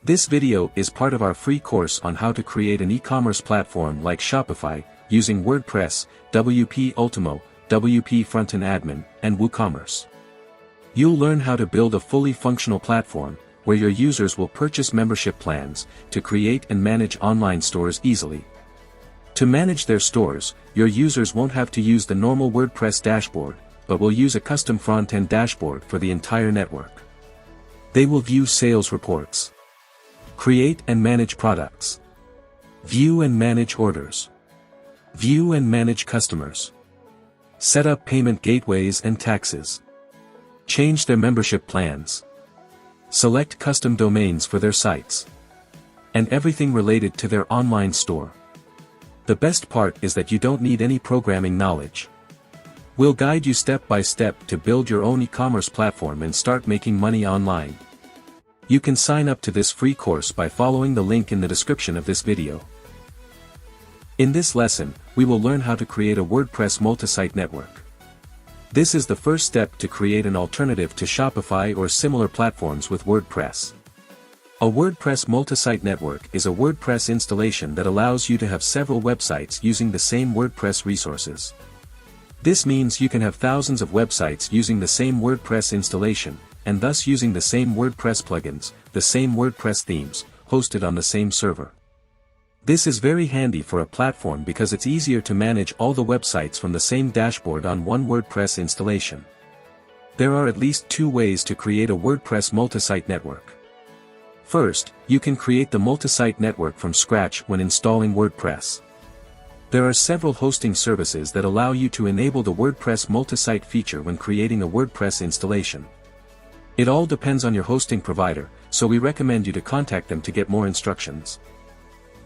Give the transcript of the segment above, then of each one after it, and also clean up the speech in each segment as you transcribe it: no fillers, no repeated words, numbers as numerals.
This video is part of our free course on how to create an e-commerce platform like Shopify, using WordPress, WP Ultimo, WP Frontend Admin, and WooCommerce. You'll learn how to build a fully functional platform, where your users will purchase membership plans, to create and manage online stores easily. To manage their stores, your users won't have to use the normal WordPress dashboard, but will use a custom front-end dashboard for the entire network. They will view sales reports, create and manage products, view and manage orders, view and manage customers, set up payment gateways and taxes, change their membership plans, select custom domains for their sites, and everything related to their online store. The best part is that you don't need any programming knowledge. We'll guide you step by step to build your own e-commerce platform and start making money online. You can sign up to this free course by following the link in the description of this video. In this lesson, we will learn how to create a WordPress multisite network. This is the first step to create an alternative to Shopify or similar platforms with WordPress. A WordPress multisite network is a WordPress installation that allows you to have several websites using the same WordPress resources. This means you can have thousands of websites using the same WordPress installation, and thus using the same WordPress plugins, the same WordPress themes, hosted on the same server. This is very handy for a platform because it's easier to manage all the websites from the same dashboard on one WordPress installation. There are at least two ways to create a WordPress multisite network. First, you can create the multisite network from scratch when installing WordPress. There are several hosting services that allow you to enable the WordPress multisite feature when creating a WordPress installation. It all depends on your hosting provider, so we recommend you to contact them to get more instructions.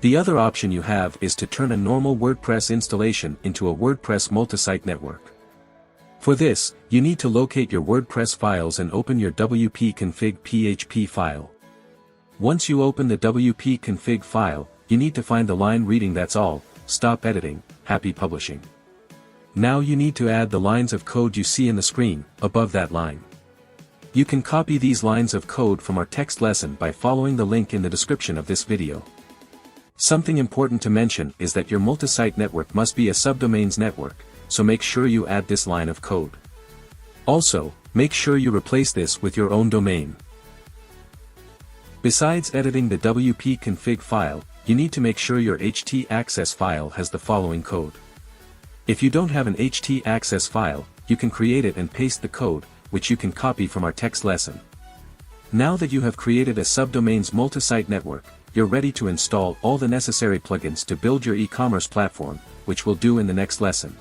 The other option you have is to turn a normal WordPress installation into a WordPress multisite network. For this, you need to locate your WordPress files and open your wp-config PHP file. Once you open the wp-config file, you need to find the line reading "That's all, stop editing, happy publishing." Now you need to add the lines of code you see in the screen, above that line. You can copy these lines of code from our text lesson by following the link in the description of this video. Something important to mention is that your multisite network must be a subdomains network, so make sure you add this line of code. Also, make sure you replace this with your own domain. Besides editing the wp-config file, you need to make sure your htaccess file has the following code. If you don't have an htaccess file, you can create it and paste the code, which you can copy from our text lesson. Now that you have created a subdomains multisite network, you're ready to install all the necessary plugins to build your e-commerce platform, which we'll do in the next lesson.